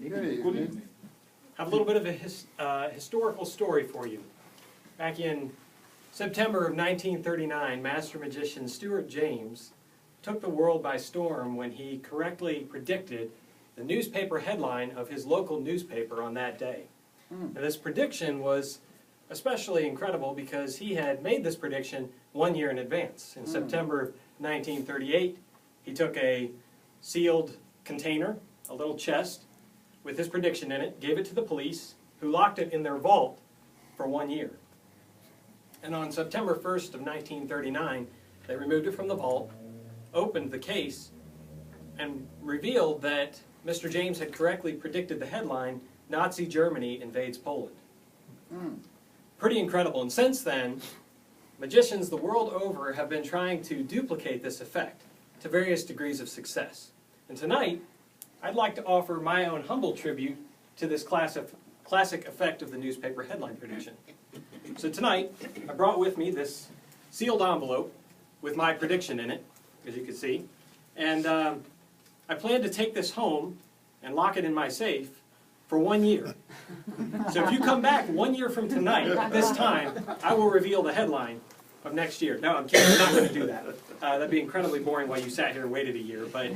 Good evening. I have a little bit of a historical story for you. Back in September of 1939, master magician Stuart James took the world by storm when he correctly predicted the newspaper headline of his local newspaper on that day. And this prediction was especially incredible because he had made this prediction 1 year in advance. In September of 1938, he took a sealed container, a little chest, with his prediction in it, gave it to the police, who locked it in their vault for 1 year. And on September 1st of 1939, they removed it from the vault, opened the case, and revealed that Mr. James had correctly predicted the headline, Nazi Germany invades Poland. Pretty incredible. And since then, magicians the world over have been trying to duplicate this effect to various degrees of success. And tonight, I'd like to offer my own humble tribute to this classic effect of the newspaper headline prediction. So tonight, I brought with me this sealed envelope with my prediction in it, as you can see. And I plan to take this home and lock it in my safe for 1 year. So if you come back 1 year from tonight, this time, I will reveal the headline of next year. No, I'm kidding. I'm not going to do that. That'd be incredibly boring while you sat here and waited a year. But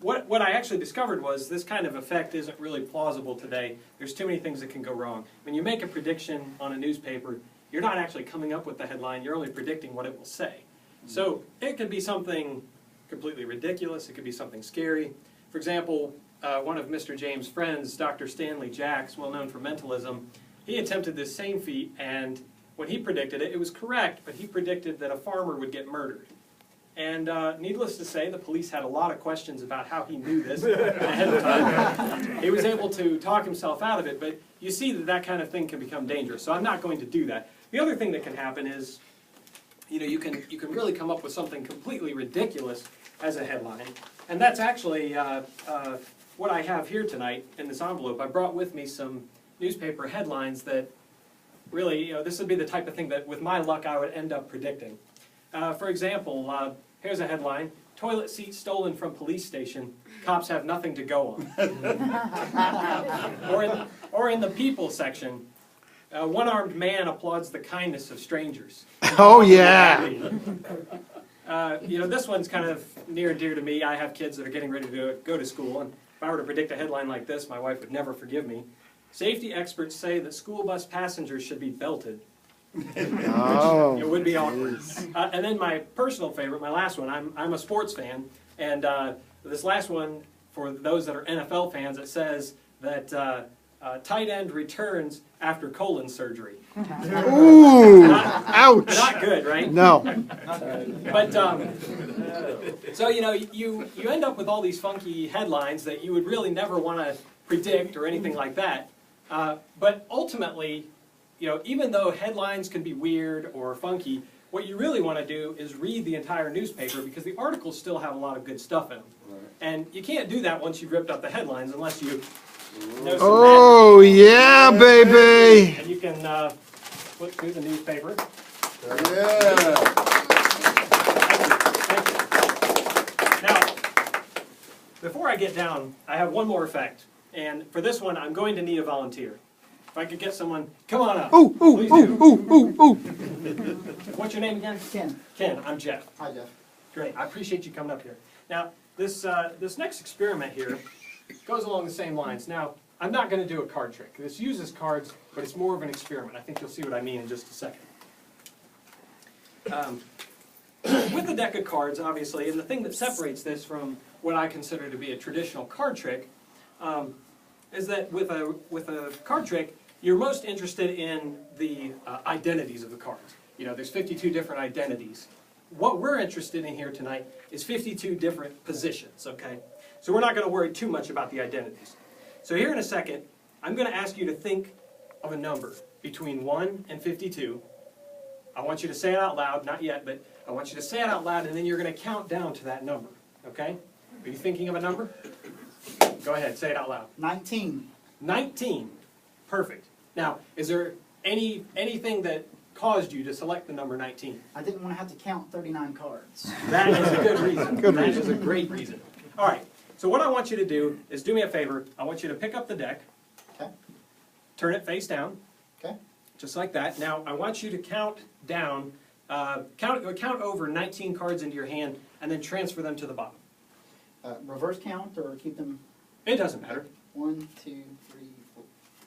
what I actually discovered was this kind of effect isn't really plausible today. There's too many things that can go wrong. When you make a prediction on a newspaper, you're not actually coming up with the headline. You're only predicting what it will say. So it could be something completely ridiculous. It could be something scary. For example, one of Mr. James' friends, Dr. Stanley Jacks, well known for mentalism, he attempted this same feat, and when he predicted it, it was correct, but he predicted that a farmer would get murdered. And needless to say, the police had a lot of questions about how he knew this ahead of time. He was able to talk himself out of it, but you see that that kind of thing can become dangerous, so I'm not going to do that. The other thing that can happen is, you can really come up with something completely ridiculous as a headline, and that's actually what I have here tonight in this envelope. I brought with me some newspaper headlines that really, this would be the type of thing that, with my luck, I would end up predicting. For example, here's a headline: toilet seat stolen from police station, cops have nothing to go on. or in the people section, one-armed man applauds the kindness of strangers. Oh, yeah. This one's kind of near and dear to me. I have kids that are getting ready to go to school, and if I were to predict a headline like this, my wife would never forgive me. Safety experts say that school bus passengers should be belted. Oh. It would be awkward. And then my personal favorite, my last one, I'm a sports fan, and this last one, for those that are NFL fans, it says that tight end returns after colon surgery. Ooh, ouch. Not good, right? No. But, so, you end up with all these funky headlines that you would really never want to predict or anything like that. But ultimately, even though headlines can be weird or funky, what you really want to do is read the entire newspaper, because the articles still have a lot of good stuff in them. Right. And you can't do that once you've ripped up the headlines unless you know some magic. Yeah, baby! And you can flip through the newspaper. Yeah. Thank you. Now, before I get down, I have one more effect. And for this one, I'm going to need a volunteer. If I could get someone, come on up. Ooh, ooh, Please ooh, do. ooh, ooh, ooh. What's your name again? Ken. Ken, I'm Jeff. Hi, Jeff. Great, I appreciate you coming up here. Now, this next experiment here goes along the same lines. Now, I'm not going to do a card trick. This uses cards, but it's more of an experiment. I think you'll see what I mean in just a second. With the deck of cards, obviously, and the thing that separates this from what I consider to be a traditional card trick is that with a card trick, you're most interested in the identities of the cards. There's 52 different identities. What we're interested in here tonight is 52 different positions, okay? So we're not going to worry too much about the identities. So here in a second, I'm going to ask you to think of a number between 1 and 52. I want you to say it out loud, not yet, but I want you to say it out loud, and then you're going to count down to that number, okay? Are you thinking of a number? Go ahead, say it out loud. 19. 19. Perfect. Now, is there anything that caused you to select the number 19? I didn't want to have to count 39 cards. That is a good reason. That is a great reason. All right. So what I want you to do is do me a favor. I want you to pick up the deck, Okay. turn it face down, Okay. just like that. Now, I want you to count down, count over 19 cards into your hand, and then transfer them to the bottom. Reverse count or keep them? It doesn't matter. 1, 2, 3,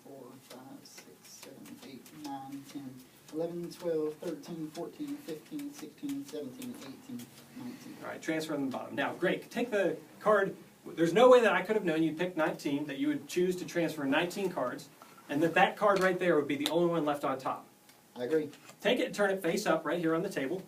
4, 5, 6, 7, 8, 9, 10, 11, 12, 13, 14, 15, 16, 17, 18, 19. All right, transfer them to the bottom. Now, great. Take the card. There's no way that I could have known you'd pick 19, that you would choose to transfer 19 cards, and that card right there would be the only one left on top. I agree. Take it and turn it face up right here on the table.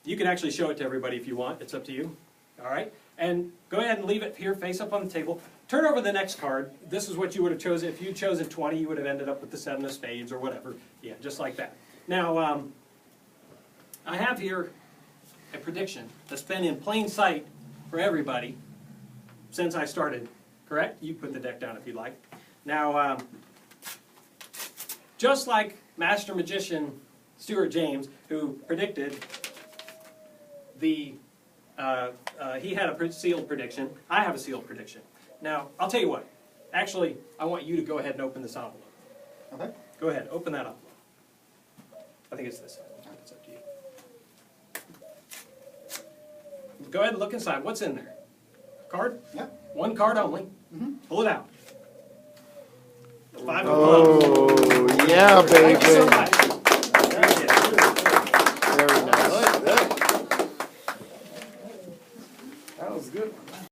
You can actually show it to everybody if you want. It's up to you. All right? And go ahead and leave it here face up on the table. Turn over the next card. This is what you would have chosen. If you'd chosen 20, you would have ended up with the 7 of spades or whatever. Yeah, just like that. Now, I have here a prediction that's been in plain sight for everybody since I started, correct? You put the deck down if you'd like. Now, just like Master Magician Stuart James, who predicted he had a sealed prediction, I have a sealed prediction. Now, I'll tell you what. Actually, I want you to go ahead and open this envelope. Okay. Go ahead, open that envelope. I think it's this side. It's up to you. Go ahead and look inside. What's in there? Card? Yep. One card only. Mm-hmm. Pull it out. The 5 of clubs. Oh, yeah, Thank you so baby. much.